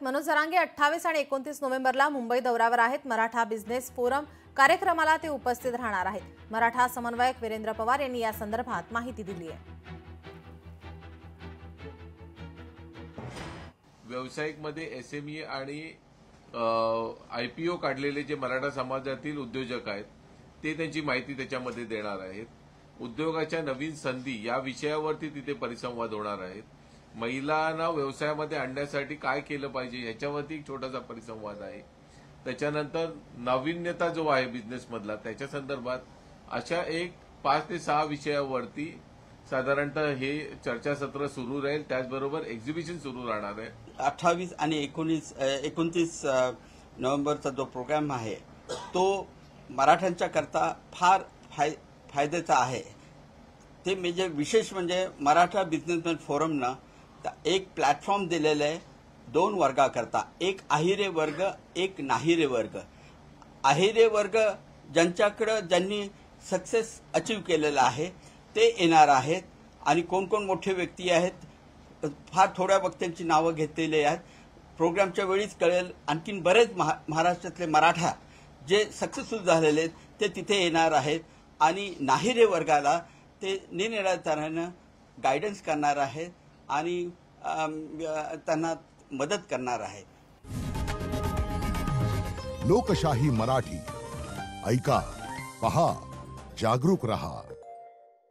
मनोज जरांगे 28 आणि 29 नोव्हेंबरला मुंबई दौऱ्यावर आहेत। मराठा बिझनेस फोरम कार्यक्रमाला ते उपस्थित राहणार आहेत। मराठा समन्वयक वीरेंद्र पवार यांनी या संदर्भात माहिती दिली आहे। व्यावसायिकमध्ये एसएमई आणि आयपीओ काढलेले जे मराठा समाजातील उद्योजक आहेत ते त्यांची माहिती त्याच्यामध्ये देणार आहेत। उद्योगाच्या नवीन संधी या विषयावरती तिथे परिसंवाद होणार आहेत। महिलांना व्यवसायामध्ये आणण्यासाठी काय केलं पाहिजे याच्यावरती एक छोटासा परिसंवाद आहे। त्याच्यानंतर नाविन्यता जो आहे बिझनेस मधला त्याच्या संदर्भात अशा एक 5 ते 6 विषयावरती साधारणतः हे चर्चासत्र सुरू राहील। त्याचबरोबर एक्झिबिशन सुरू राहणार आहे। 28 आणि 29 नोव्हेंबरचा जो प्रोग्राम आहे तो मराठ्यांच्या करता फार फायद्याचा आहे। ते म्हणजे विशेष म्हणजे मराठा बिझनेसमॅन फोरमनं एक प्लॅटफॉर्म दिलेला आहे 2 वर्गाकरता, एक अहिरे वर्ग, एक नाहिरे वर्ग। अहिरे वर्ग ज्यांनी सक्सेस अचीव केलेला आहे ते येणार आहेत आणि कोण कोण मोठे व्यक्ती आहेत फार थोड्या वक्त्यांची नावं घेतलेली आहेत। प्रोग्रामच्या वेळीच कळेल। आणखीन बरेच महाराष्ट्रातले मराठा जे सक्सेसफुल झालेले आहेत ते तिथे येणार आहेत आणि नाहिरे वर्गाला ते निरनिराळ्या गायडन्स करणार आहेत आणि त्यांना मदत करणार आहेत। लोकशाही मराठी ऐका, पहा, जागरूक रहा।